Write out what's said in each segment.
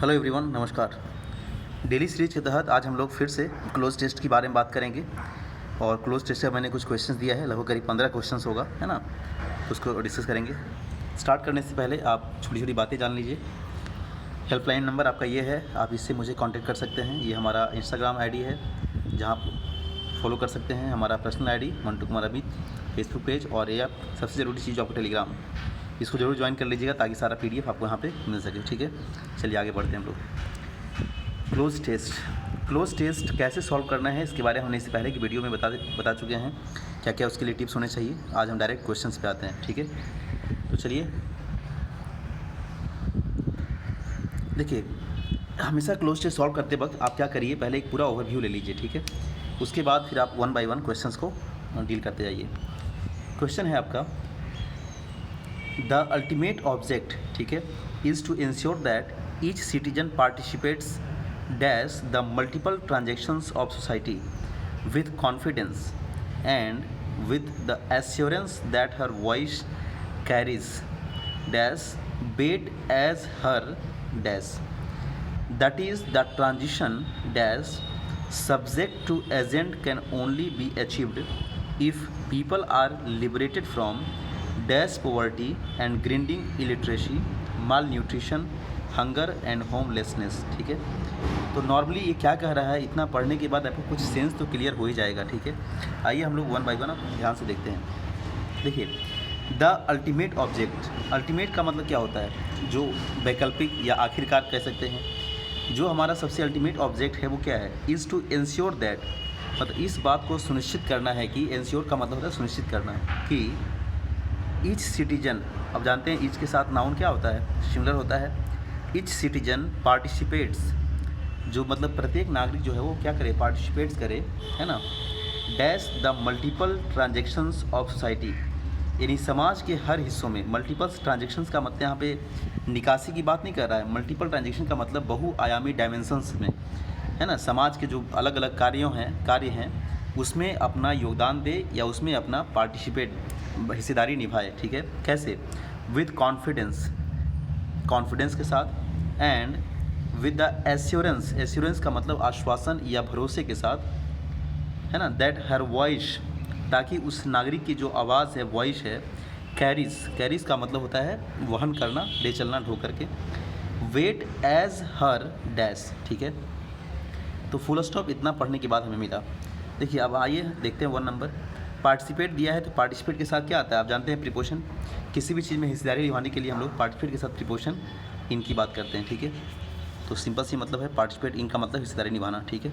Hello everyone, नमस्कार। Daily series के तहत आज हम लोग फिर से क्लोज टेस्ट के बारे में बात करेंगे। और क्लोज टेस्ट का मैंने कुछ क्वेश्चंस दिया है, लगभग करीब 15 क्वेश्चंस होगा, है ना। तो उसको डिस्कस करेंगे। स्टार्ट करने से पहले आप छोटी छोटी बातें जान लीजिए। हेल्पलाइन नंबर आपका ये है, आप इससे मुझे कॉन्टैक्ट कर सकते हैं। ये हमारा इंस्टाग्राम ID है, जहाँ आप फॉलो कर सकते हैं। हमारा personal ID Mantu Kumar Amit Facebook page, और ये आप सबसे ज़रूरी चीज़ आपको टेलीग्राम, इसको ज़रूर ज्वाइन कर लीजिएगा ताकि सारा PDF आपको यहाँ पे मिल सके। ठीक है, चलिए आगे बढ़ते हैं हम लोग। क्लोज टेस्ट कैसे सॉल्व करना है इसके बारे में हमने इससे पहले की वीडियो में बता चुके हैं, क्या क्या उसके लिए टिप्स होने चाहिए। आज हम डायरेक्ट क्वेश्चंस पे आते हैं। ठीक है, तो चलिए देखिए, हमेशा क्लोज टेस्ट सॉल्व करते वक्त आप क्या करिए, पहले एक पूरा ओवरव्यू ले लीजिए। ठीक है, उसके बाद फिर आप 1 बाय 1 क्वेश्चंस को डील करते जाइए। क्वेश्चन है आपका, द अल्टीमेट ऑब्जेक्ट, ठीक है, is to ensure that each citizen participates dash the multiple transactions of society with confidence and with the assurance that her voice carries dash weight as her dash, that is the transition dash subject to agent can only be achieved if people are liberated from dash poverty and grinding illiteracy, malnutrition, hunger and homelessness. ठीक है, तो normally ये क्या कह रहा है, इतना पढ़ने के बाद आपको कुछ सेंस तो क्लियर हो ही जाएगा। ठीक है, आइए हम लोग 1 बाय 1 ध्यान से देखते हैं। देखिए, द अल्टीमेट ऑब्जेक्ट, अल्टीमेट का मतलब क्या होता है, जो वैकल्पिक या आखिरकार कह सकते हैं। जो हमारा सबसे अल्टीमेट ऑब्जेक्ट है वो क्या है, इज़ टू इंश्योर दैट, मतलब इस बात को सुनिश्चित करना है कि, इंश्योर का मतलब होता है सुनिश्चित करना कि ईच सिटीजन, अब जानते हैं ईच के साथ नाउन क्या होता है, सिमिलर होता है। ईच सिटीजन पार्टिसिपेट्स, जो मतलब प्रत्येक नागरिक जो है वो क्या करे, पार्टिसिपेट्स करे, है ना, dash the multiple transactions of society, यानी समाज के हर हिस्सों में। मल्टीपल ट्रांजेक्शंस का मतलब यहाँ पे निकासी की बात नहीं कर रहा है, मल्टीपल ट्रांजेक्शन का मतलब बहुआयामी डायमेंशंस में, है ना, समाज के जो अलग अलग कार्य हैं उसमें अपना योगदान दे या उसमें अपना पार्टिसिपेट, हिस्सेदारी निभाए। ठीक है, कैसे, विद कॉन्फिडेंस के साथ, एंड विद द एश्योरेंस का मतलब आश्वासन या भरोसे के साथ, है ना, दैट हर वॉइस, ताकि उस नागरिक की जो आवाज़ है, वॉइस है, कैरीज का मतलब होता है वहन करना, ले चलना, ढो करके, वेट एज हर डैश। ठीक है, तो फुल स्टॉप इतना पढ़ने के बाद हमें मिला। देखिए, अब आइए देखते हैं 1 नंबर। पार्टिसिपेट दिया है, तो पार्टिसिपेट के साथ क्या आता है, आप जानते हैं प्रीपोजिशन। किसी भी चीज़ में हिस्सेदारी निभाने के लिए हम लोग पार्टिसिपेट के साथ प्रीपोजिशन इन की बात करते हैं। ठीक है, तो सिंपल सी मतलब है पार्टिसिपेट इन का मतलब हिस्सेदारी निभाना। ठीक है,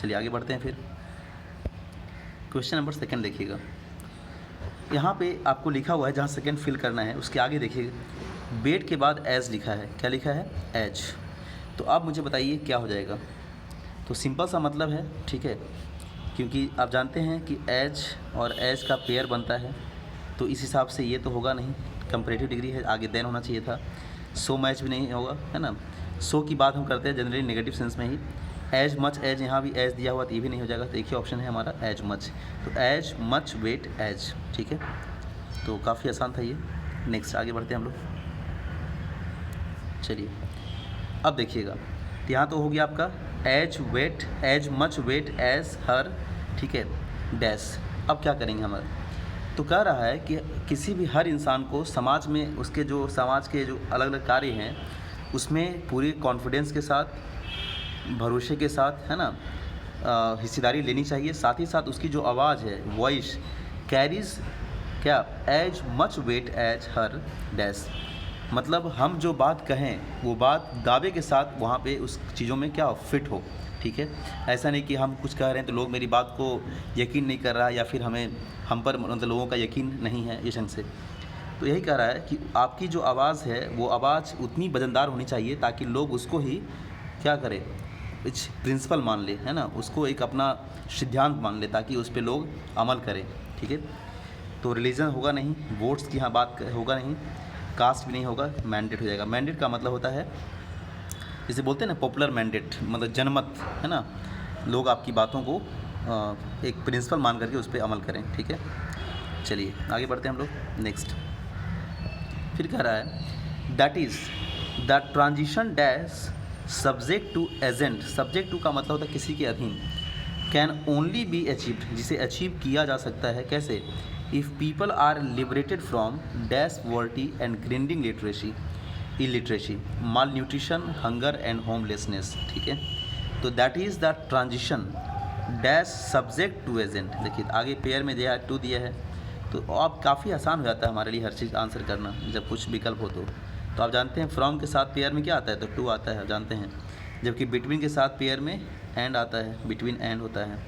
चलिए आगे बढ़ते हैं। फिर क्वेश्चन नंबर 2 देखिएगा, यहाँ पे आपको लिखा हुआ है, जहाँ सेकंड फिल करना है उसके आगे देखिएगा, बेट के बाद एज लिखा है। क्या लिखा है, एज। तो आप मुझे बताइए क्या हो जाएगा। तो सिंपल सा मतलब है, ठीक है, क्योंकि आप जानते हैं कि एज और एज का पेयर बनता है, तो इस हिसाब से ये तो होगा नहीं, कंपैरेटिव डिग्री है, आगे देन होना चाहिए था। सो मैच भी नहीं होगा, है ना। सो की बात हम करते हैं जनरली नेगेटिव सेंस में ही। एज मच एज, यहाँ भी एज दिया हुआ तो ये भी नहीं हो जाएगा, तो एक ही ऑप्शन है हमारा, एज मच। तो एज मच वेट एज। ठीक है, तो काफ़ी आसान था ये। नेक्स्ट आगे बढ़ते हैं हम लोग। चलिए अब देखिएगा, यहाँ तो हो गया आपका एज मच वेट एज हर। ठीक है, डैश। अब क्या करेंगे हमारा, तो कह रहा है कि किसी भी हर इंसान को समाज में, उसके जो समाज के जो अलग अलग कार्य हैं उसमें पूरी कॉन्फिडेंस के साथ, भरोसे के साथ, है ना, हिस्सेदारी लेनी चाहिए। साथ ही साथ उसकी जो आवाज़ है, वॉइस, कैरीज क्या, एज मच वेट एज हर डैश, मतलब हम जो बात कहें वो बात दावे के साथ वहाँ पे उस चीज़ों में क्या फिट हो। ठीक है, ऐसा नहीं कि हम कुछ कह रहे हैं तो लोग मेरी बात को यकीन नहीं कर रहा, या फिर हम पर मतलब लोगों का यकीन नहीं है, इस ढंग से। तो यही कह रहा है कि आपकी जो आवाज़ है वो आवाज़ उतनी वजनदार होनी चाहिए ताकि लोग उसको ही क्या करें, कुछ प्रिंसिपल मान ले, है ना, उसको एक अपना सिद्धांत मान ले, ताकि उस पर लोग अमल करें। ठीक है, तो रिलीजन होगा नहीं, वोट्स की यहाँ बात होगा नहीं, कास्ट भी नहीं होगा, मैंडेट हो जाएगा। मैंडेट का मतलब होता है, जैसे बोलते हैं ना पॉपुलर मैंडेट, मतलब जनमत, है ना, लोग आपकी बातों को एक प्रिंसिपल मान करके उस पर अमल करें। ठीक है, चलिए आगे बढ़ते हैं हम लोग। नेक्स्ट फिर कह रहा है, that is the transition dash subject to agent, subject to का मतलब होता है किसी के अधीन, कैन ओनली बी अचीव्ड, जिसे अचीव किया जा सकता है कैसे, if people are liberated from dash poverty and grinding literacy, illiteracy, malnutrition, hunger and homelessness, ठीक है। तो that is the transition dash subject to agent. देखिए आगे पेयर में दिया है, टू दिया है, तो अब काफ़ी आसान हो जाता है हमारे लिए हर चीज़ आंसर करना जब कुछ विकल्प हो तो आप जानते हैं फ्रॉम के साथ पेयर में क्या आता है, तो टू आता है, आप जानते हैं। जबकि बिटवीन के साथ पेयर में एंड आता है, बिटवीन एंड होता है,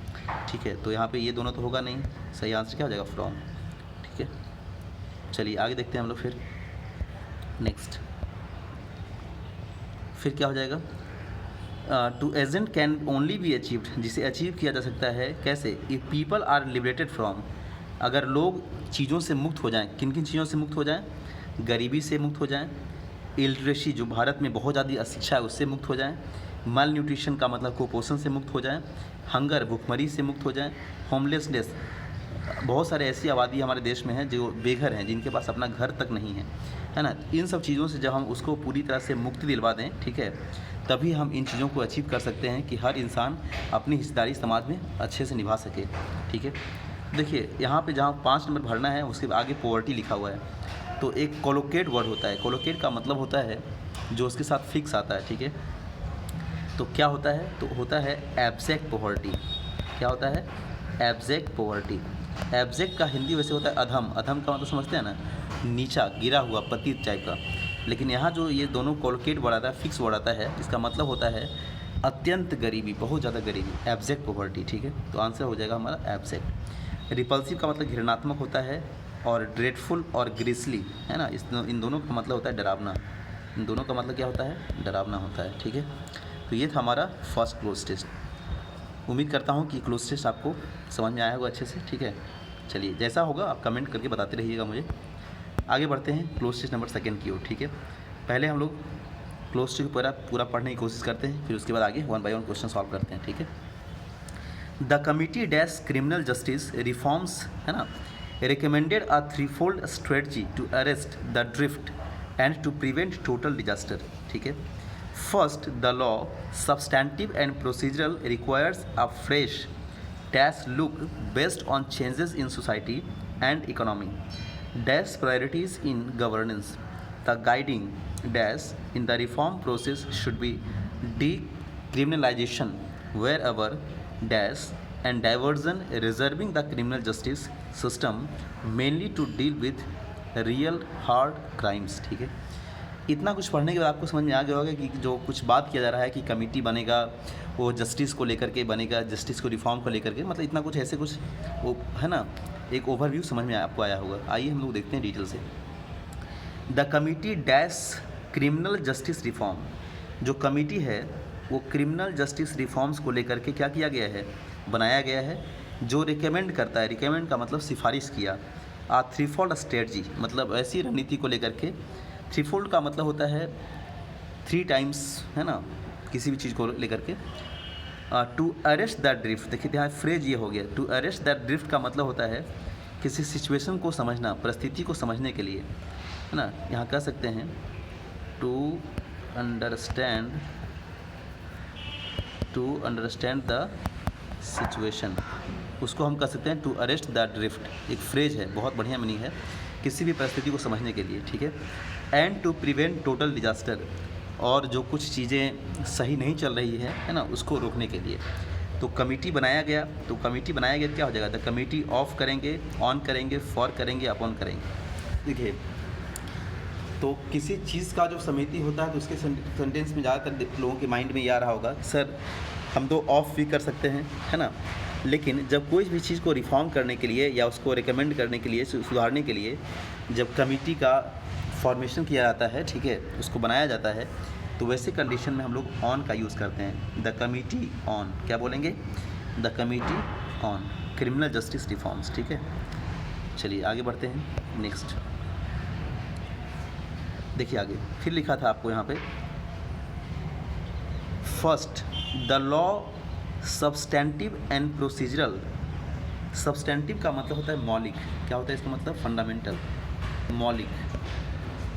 ठीक है। तो यहाँ पे ये दोनों तो होगा नहीं, सही आंसर क्या हो जाएगा, फ्रॉम, ठीक है। चलिए आगे देखते हैं हम लोग फिर नेक्स्ट, फिर क्या हो जाएगा, to agent can only be achieved, जिसे अचीव किया जा सकता है कैसे, if people are liberated from, अगर लोग चीज़ों से मुक्त हो जाएं, किन किन चीज़ों से मुक्त हो जाएं, गरीबी से मुक्त हो जाएं, इलिटरेसी जो भारत में बहुत ज़्यादा अशिक्षा है उससे मुक्त हो जाएं, माल न्यूट्रिशन का मतलब कुपोषण से मुक्त हो जाएं, हंगर भूखमरी से मुक्त हो जाएं, होमलेसनेस बहुत सारे ऐसी आबादी हमारे देश में है जो बेघर हैं, जिनके पास अपना घर तक नहीं है ना। इन सब चीज़ों से जब हम उसको पूरी तरह से मुक्ति दिलवा दें, ठीक है, तभी हम इन चीज़ों को अचीव कर सकते हैं कि हर इंसान अपनी हिस्सेदारी समाज में अच्छे से निभा सके, ठीक है। देखिए यहाँ पे जहाँ 5 नंबर भरना है उसके आगे पॉवर्टी लिखा हुआ है, तो एक कोलोकेट वर्ड होता है, कोलोकेट का मतलब होता है जो उसके साथ फिक्स आता है, ठीक है। तो क्या होता है, तो होता है एब्जेक्ट पॉवर्टी। क्या होता है, एब्जेक्ट पॉवर्टी। एब्जेक्ट का हिंदी वैसे होता है अधम, अधम का मतलब समझते हैं ना, नीचा गिरा हुआ पतित टाइप का। लेकिन यहाँ जो ये दोनों कोलोकेट वर्ड आता है, फिक्स वर्ड आता है, इसका मतलब होता है अत्यंत गरीबी, बहुत ज़्यादा गरीबी, एब्जेक्ट पॉवर्टी, ठीक है। तो आंसर हो जाएगा हमारा एब्जेक्ट। रिपल्सिव का मतलब घृणात्मक होता है, और ड्रेडफुल और ग्रिसली है ना, इन दोनों का मतलब होता है डरावना। इन दोनों का मतलब क्या होता है, डरावना होता है, ठीक है। तो ये था हमारा फर्स्ट क्लोज टेस्ट। उम्मीद करता हूँ कि क्लोज टेस्ट आपको समझ में आया होगा अच्छे से, ठीक है। चलिए जैसा होगा आप कमेंट करके बताते रहिएगा मुझे। आगे बढ़ते हैं क्लोज टेस्ट नंबर 2 की ओर, ठीक है। पहले हम लोग क्लोज टेस्ट पूरा पढ़ने की कोशिश करते हैं, फिर उसके बाद आगे 1 बाय 1 क्वेश्चन सॉल्व करते हैं, ठीक है। The committee dash criminal justice reforms है ना, recommended a threefold strategy to arrest the drift and to prevent total disaster, ठीक है। First, the law, substantive and procedural, requires a fresh dash look based on changes in society and economy, dash priorities in governance. The guiding dash in the reform process should be decriminalization wherever dash and diversion, reserving the criminal justice system mainly to deal with real hard crimes, ठीक है। इतना कुछ पढ़ने के बाद आपको समझ में आ गया होगा कि जो कुछ बात किया जा रहा है कि कमेटी बनेगा वो जस्टिस को लेकर के बनेगा, जस्टिस को रिफॉर्म को लेकर के, मतलब इतना कुछ ऐसे कुछ वो है ना, एक ओवरव्यू समझ में आपको आया होगा। आइए हम लोग देखते हैं डिटेल से। The committee dash criminal justice reform, जो कमेटी है वो क्रिमिनल जस्टिस रिफॉर्म्स को लेकर के क्या किया गया है, बनाया गया है, जो रिकमेंड करता है, रिकमेंड का मतलब सिफारिश किया, थ्रीफोल्ड स्ट्रेटजी मतलब ऐसी रणनीति को लेकर के, थ्रीफोल्ड का मतलब होता है 3 टाइम्स है ना, किसी भी चीज़ को लेकर के, टू अरेस्ट द ड्रिफ्ट। देखिए यहाँ फ्रेज ये हो गया, टू अरेस्ट द ड्रिफ्ट का मतलब होता है किसी सिचुएशन को समझना, परिस्थिति को समझने के लिए है ना। यहाँ कह सकते हैं टू अंडरस्टैंड द सिचुएशन, उसको हम कह सकते हैं टू अरेस्ट द ड्रिफ्ट। एक फ्रेज है, बहुत बढ़िया मीनिंग है, किसी भी परिस्थिति को समझने के लिए, ठीक है। And to prevent total disaster, और जो कुछ चीज़ें सही नहीं चल रही है ना, उसको रोकने के लिए। तो कमेटी बनाया गया, तो कमेटी बनाया गया क्या हो जाएगा, द कमेटी ऑफ करेंगे, ऑन करेंगे, फॉर करेंगे, अपॉन करेंगे। देखिए तो किसी चीज़ का जो समिति होता है तो उसके सेंटेंस में ज़्यादातर लोगों के माइंड में ये आ रहा होगा सर हम तो ऑफ भी कर सकते हैं है ना, लेकिन जब कोई भी चीज़ को रिफॉर्म करने के लिए या उसको रिकमेंड करने के लिए, सुधारने के लिए जब कमेटी का फॉर्मेशन किया जाता है, ठीक है, उसको बनाया जाता है, तो वैसे कंडीशन में हम लोग ऑन का यूज़ करते हैं। द कमेटी ऑन, क्या बोलेंगे, the committee on criminal justice reforms, ठीक है। चलिए आगे बढ़ते हैं नेक्स्ट। देखिए आगे फिर लिखा था आपको यहाँ पे, first the law substantive and procedural. Substantive का मतलब होता है मौलिक, क्या होता है इसका मतलब, फंडामेंटल, मौलिक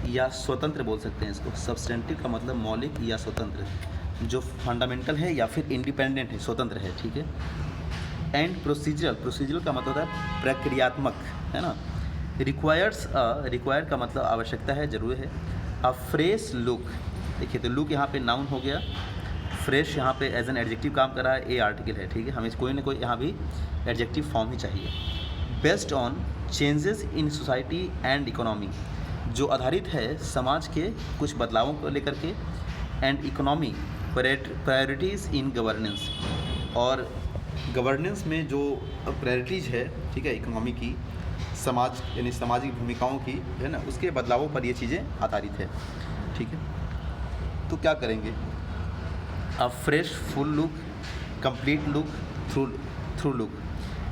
या स्वतंत्र बोल सकते हैं इसको। सब्सटेंटिव का मतलब मौलिक या स्वतंत्र। जो फंडामेंटल है या फिर इंडिपेंडेंट है, स्वतंत्र है, ठीक है। एंड प्रोसीजरल का मतलब होता है प्रक्रियात्मक, है ना। रिक्वायर्ड का मतलब आवश्यकता है, जरूरी है। अ फ्रेश लुक, देखिए तो लुक यहाँ पे नाउन हो गया, फ्रेश यहाँ पे एज एन एडजेक्टिव काम कर रहा है, ए आर्टिकल है, ठीक है। हमें कोई ना कोई यहाँ भी एडजेक्टिव फॉर्म ही चाहिए। Based on changes in society and economy, जो आधारित है समाज के कुछ बदलावों को लेकर के, and economy priorities in governance, और गवर्नेंस में जो प्रायोरिटीज़ है, ठीक है, इकोनॉमी की, समाज यानी सामाजिक भूमिकाओं की, है ना, उसके बदलावों पर ये चीज़ें आधारित है, ठीक है। तो क्या करेंगे, अ fresh full look, complete look, through look.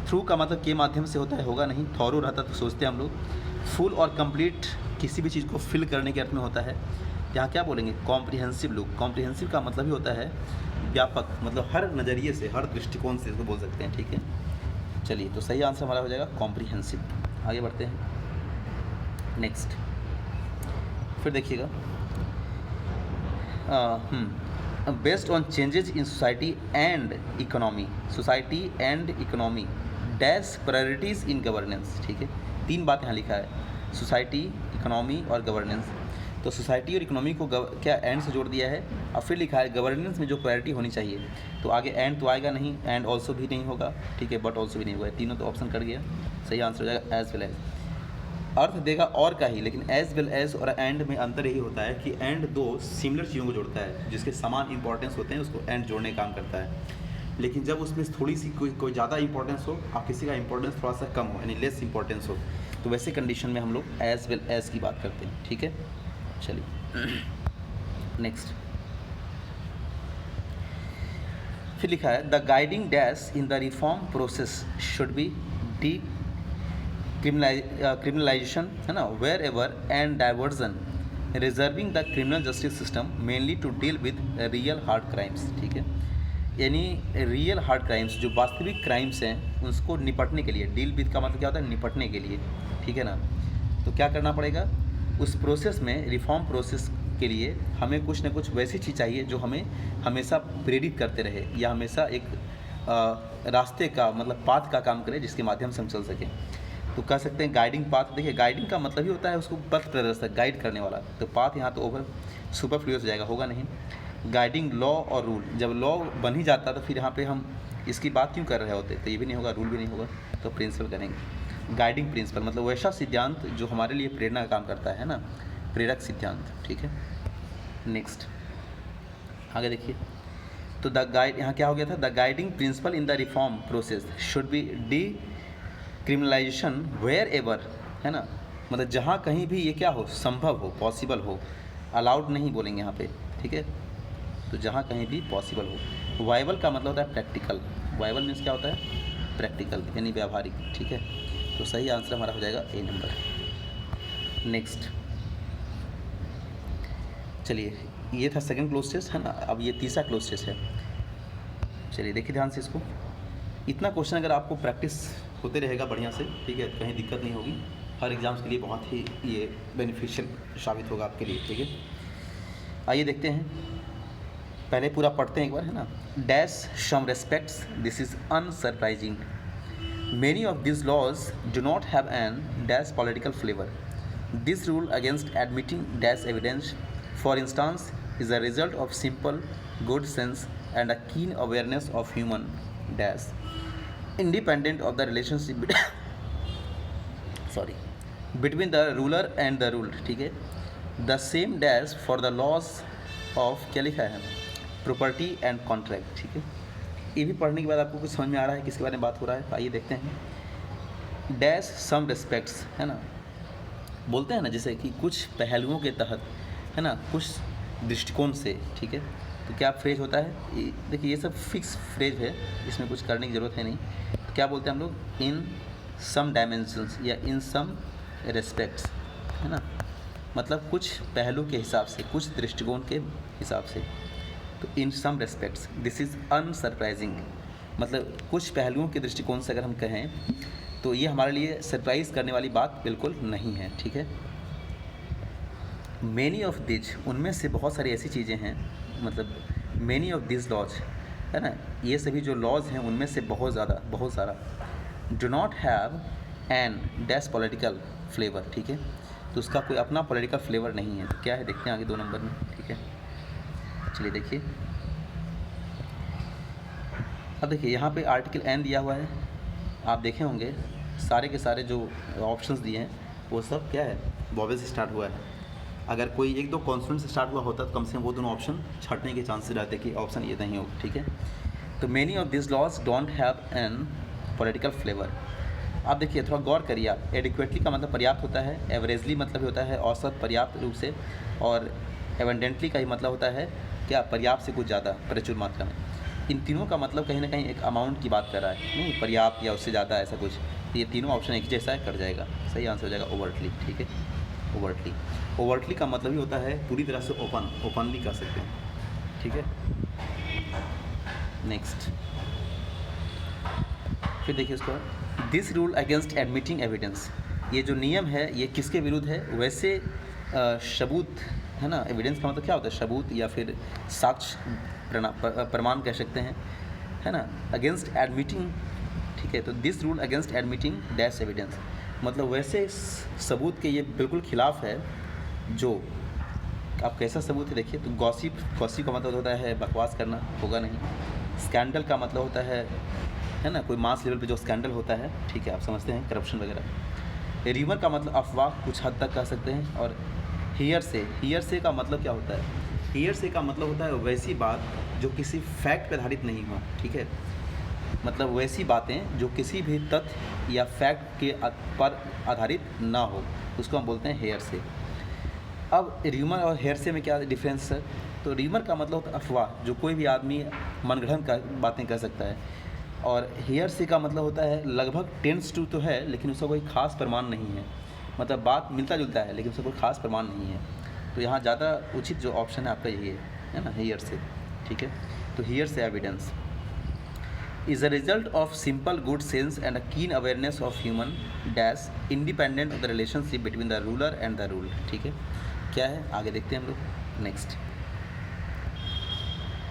Through का मतलब के माध्यम से होता है, होगा नहीं, थॉरो रहता तो सोचते हैं हम लोग। फुल और कंप्लीट किसी भी चीज़ को फिल करने के अर्थ में होता है। यहाँ क्या बोलेंगे, कॉम्प्रिहेंसिव लुक। कॉम्प्रिहेंसिव का मतलब ही होता है व्यापक, मतलब हर नज़रिए से, हर दृष्टिकोण से इसको बोल सकते हैं, ठीक है। चलिए, तो सही आंसर हमारा हो जाएगा कॉम्प्रिहेंसिव। आगे बढ़ते हैं नेक्स्ट। फिर देखिएगा, based on changes in society and economy dash priorities in governance, ठीक है। 3 बात यहाँ लिखा है, सोसाइटी, इकोनॉमी और गवर्नेंस। तो सोसाइटी और इकोनॉमी को क्या एंड से जोड़ दिया है, और फिर लिखा है गवर्नेंस में जो प्रायोरिटी होनी चाहिए। तो आगे एंड तो आएगा नहीं, एंड ऑल्सो भी नहीं होगा, ठीक है, बट ऑल्सो भी नहीं होगा, तीनों तो ऑप्शन कट गया। सही आंसर हो जाएगा एज वेल एज। अर्थ देगा और का ही, लेकिन एज वेल एज और एंड में अंतर यही होता है कि एंड 2 सिमिलर चीज़ों को जोड़ता है, जिसके समान इंपॉर्टेंस होते हैं, उसको एंड जोड़ने का काम करता है। लेकिन जब उसमें थोड़ी सी कोई ज़्यादा इंपॉर्टेंस हो और किसी का इंपॉर्टेंस थोड़ा सा कम हो, यानी लेस इंपॉर्टेंस हो, तो वैसे कंडीशन में हम लोग एज वेल एज की बात करते हैं, ठीक है। चलिए नेक्स्ट। फिर लिखा है the guiding dash in the reform process should be de criminalization, है ना, wherever and diversion, reserving the criminal justice system mainly to deal with real hard crimes, ठीक है। यानी रियल हार्ड क्राइम्स, जो वास्तविक क्राइम्स हैं, उसको निपटने के लिए, डील विद का मतलब क्या होता है, निपटने के लिए, ठीक है ना। तो क्या करना पड़ेगा, उस प्रोसेस में, रिफॉर्म प्रोसेस के लिए हमें कुछ ना कुछ वैसी चीज़ चाहिए जो हमें हमेशा प्रेरित करते रहे, या हमेशा एक रास्ते का, मतलब पाथ का काम करे, जिसके माध्यम से हम चल सकें। तो कह सकते हैं गाइडिंग पाथ। देखिए, गाइडिंग का मतलब ही होता है उसको पथ प्रदर्शक, गाइड करने वाला। तो पाथ यहाँ तो ओवर सुपरफ्लुअस हो जाएगा, होगा नहीं। गाइडिंग लॉ और रूल, जब लॉ बन ही जाता तो फिर यहाँ पे हम इसकी बात क्यों कर रहे होते, तो ये भी नहीं होगा, रूल भी नहीं होगा, तो प्रिंसिपल करेंगे। गाइडिंग प्रिंसिपल मतलब वैसा सिद्धांत जो हमारे लिए प्रेरणा का काम करता है ना, प्रेरक सिद्धांत, ठीक है। नेक्स्ट आगे देखिए, तो द गाइड, यहाँ क्या हो गया था, the guiding principle in the reform process should be decriminalization wherever, है ना, मतलब जहाँ कहीं भी ये क्या हो, संभव हो, पॉसिबल हो, अलाउड नहीं बोलेंगे यहाँ पे, ठीक है। तो जहाँ कहीं भी पॉसिबल हो। वाइबल का मतलब होता है प्रैक्टिकल, वाइबल मीन्स क्या होता है, प्रैक्टिकल, यानी व्यावहारिक, ठीक है। तो सही आंसर हमारा हो जाएगा ए नंबर। नेक्स्ट चलिए, ये था सेकंड क्लोज टेस्ट, है ना। अब ये तीसरा क्लोज टेस्ट है। चलिए देखिए ध्यान से इसको। इतना क्वेश्चन अगर आपको प्रैक्टिस होते रहेगा बढ़िया से, ठीक है, कहीं दिक्कत नहीं होगी, हर एग्ज़ाम्स के लिए बहुत ही ये बेनिफिशियल साबित होगा आपके लिए, ठीक है। आइए देखते हैं, पहले पूरा पढ़ते हैं एक बार, है ना। Dash some respects this is unsurprising, many of this laws do not have an dash political flavour, this rule against admitting dash evidence for instance is a result of simple good sense and a keen awareness of human dash independent of the relationship between the ruler and the ruled, ठीक है। the same dash for the laws of, क्या लिखा है, property and contract, ठीक है। ये भी पढ़ने के बाद आपको कुछ समझ में आ रहा है किसके बारे में बात हो रहा है। आइए देखते हैं। डैश सम रिस्पेक्ट्स, है ना, बोलते हैं ना, जैसे कि कुछ पहलुओं के तहत, है ना, कुछ दृष्टिकोण से, ठीक है। तो क्या फ्रेज होता है, देखिए ये सब फिक्स फ्रेज है, इसमें कुछ करने की ज़रूरत है नहीं। तो क्या बोलते हैं हम लोग, इन सम डायमेंशंस या इन सम रेस्पेक्ट्स, है ना, मतलब कुछ पहलू के हिसाब से, कुछ दृष्टिकोण के हिसाब से। तो इन सम रेस्पेक्ट्स दिस इज़ अनसरप्राइजिंग, मतलब कुछ पहलुओं के दृष्टिकोण से अगर हम कहें तो ये हमारे लिए सरप्राइज़ करने वाली बात बिल्कुल नहीं है, ठीक है। मेनी ऑफ दिच, उनमें से बहुत सारी ऐसी चीज़ें हैं, मतलब मैनी ऑफ दिस लॉज, है ना, ये सभी जो लॉज हैं उनमें से बहुत सारा do not have an dash political flavour, ठीक है, तो उसका कोई अपना पॉलिटिकल फ्लेवर नहीं है। क्या है देखते हैं आगे 2 नंबर में, ठीक है। चलिए देखिए, अब देखिए यहाँ पे आर्टिकल एन दिया हुआ है, आप देखे होंगे सारे के सारे जो ऑप्शंस दिए हैं वो सब क्या है, वॉवेल से स्टार्ट हुआ है। अगर कोई 1-2 कॉन्सोनेंट से स्टार्ट हुआ होता तो कम से कम वो दोनों ऑप्शन छटने के चांसेस रहते कि ऑप्शन ये नहीं हो, ठीक है। तो many of this laws don't have an political flavour. आप देखिए थोड़ा गौर करिए आप, एडिक्वेटली का मतलब पर्याप्त होता है, एवरेजली मतलब होता है औसत पर्याप्त रूप से, और एवेंडेंटली का ही मतलब होता है क्या, पर्याप्त से कुछ ज़्यादा, प्रचुर मात्रा में। इन तीनों का मतलब कहीं ना कहीं एक अमाउंट की बात कर रहा है, नहीं पर्याप्त या उससे ज़्यादा ऐसा कुछ। तो ये तीनों ऑप्शन एक जैसा है, कट जाएगा, सही आंसर हो जाएगा ओवरटली, ठीक है। ओवरटली का मतलब ही होता है पूरी तरह से ओपनली कर सकते हैं, ठीक है। नेक्स्ट फिर देखिए उसको, this rule against admitting evidence, ये जो नियम है ये किसके विरुद्ध है, वैसे सबूत, है ना, एविडेंस का मतलब क्या होता है, सबूत या फिर साक्ष्य प्रमाण कह सकते हैं, है ना, अगेंस्ट एडमिटिंग, ठीक है। तो this rule against admitting dash evidence, मतलब वैसे सबूत के ये बिल्कुल खिलाफ है जो, आप कैसा सबूत है देखिए, तो गॉसिप का मतलब होता है बकवास करना, होगा नहीं। स्कैंडल का मतलब होता है ना, कोई मास लेवल पे जो स्कैंडल होता है, ठीक है, आप समझते हैं, करप्शन वगैरह। र्यूमर का मतलब अफवाह, कुछ हद तक कह सकते हैं। और हियर से का मतलब क्या होता है, हियर से का मतलब होता है वैसी बात जो किसी फैक्ट पर आधारित नहीं हो, ठीक है, मतलब वैसी बातें जो किसी भी तथ्य या फैक्ट के पर आधारित ना हो, उसको हम बोलते हैं हेयर से। अब र्यूमर और हेयर से में क्या डिफरेंस है, तो र्यूमर का मतलब होता है अफवाह, जो कोई भी आदमी मनगढ़ंत का बातें कर सकता है, और हेयर से का मतलब होता है लगभग टेंस टू तो है लेकिन उसका कोई खास प्रमाण नहीं है, मतलब बात मिलता जुलता है लेकिन उसका कोई खास प्रमाण नहीं है। तो यहाँ ज़्यादा उचित जो ऑप्शन है आपका यही है ना, हेयर से, ठीक है। तो हेयर से evidence is a result of simple good sense and a keen awareness of human dash independent of the relationship between the ruler and the ruled, ठीक है। क्या है आगे देखते हैं हम लोग, नेक्स्ट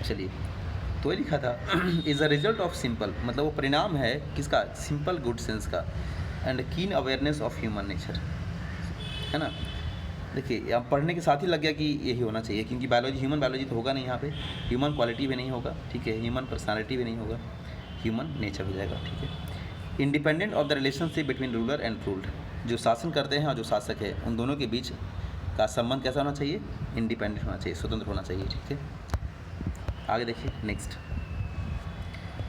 चलिए, तो ये लिखा था is a result of simple, मतलब वो परिणाम है किसका, सिंपल गुड सेंस का, एंड कीन अवेयरनेस ऑफ ह्यूमन नेचर, है ना। देखिए अब पढ़ने के साथ ही लग गया कि यही होना चाहिए, क्योंकि बायोलॉजी, ह्यूमन बायोलॉजी तो होगा नहीं यहाँ पे, ह्यूमन क्वालिटी भी नहीं होगा, ठीक है, ह्यूमन पर्सनालिटी भी नहीं होगा, ह्यूमन नेचर हो जाएगा, ठीक है। Independent of the relationship between ruler and ruled, जो शासन करते हैं और जो शासक है उन दोनों के बीच का संबंध कैसा होना चाहिए, इंडिपेंडेंट होना चाहिए, स्वतंत्र होना चाहिए, ठीक है। आगे देखिए नेक्स्ट,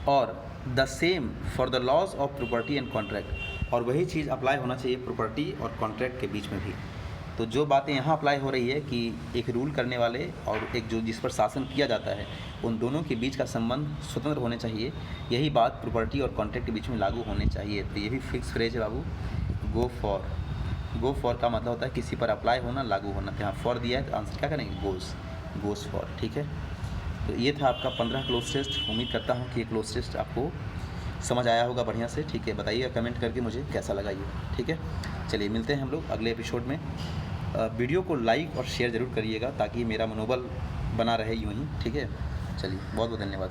और the same for the laws of property and contract, और वही चीज़ अप्लाई होना चाहिए प्रॉपर्टी और कॉन्ट्रैक्ट के बीच में भी। तो जो बातें यहाँ अप्लाई हो रही है कि एक रूल करने वाले और एक जो जिस पर शासन किया जाता है उन दोनों के बीच का संबंध स्वतंत्र होने चाहिए, यही बात प्रॉपर्टी और कॉन्ट्रैक्ट के बीच में लागू होने चाहिए। तो ये भी फिक्स फ्रेज है बाबू, गो फॉर का मतलब होता है किसी पर अप्लाई होना, लागू होना। यहाँ फॉर दिया है तो आंसर क्या करेंगे, गोज़ फॉर, ठीक है। तो ये था आपका 15 क्लोज टेस्ट। उम्मीद करता हूँ कि ये क्लोज टेस्ट आपको समझ आया होगा बढ़िया से, ठीक है। बताइएगा कमेंट करके मुझे कैसा लगा ये, ठीक है। चलिए मिलते हैं हम लोग अगले एपिसोड में। वीडियो को लाइक और शेयर ज़रूर करिएगा ताकि मेरा मनोबल बना रहे यूँ ही, ठीक है। चलिए बहुत बहुत धन्यवाद।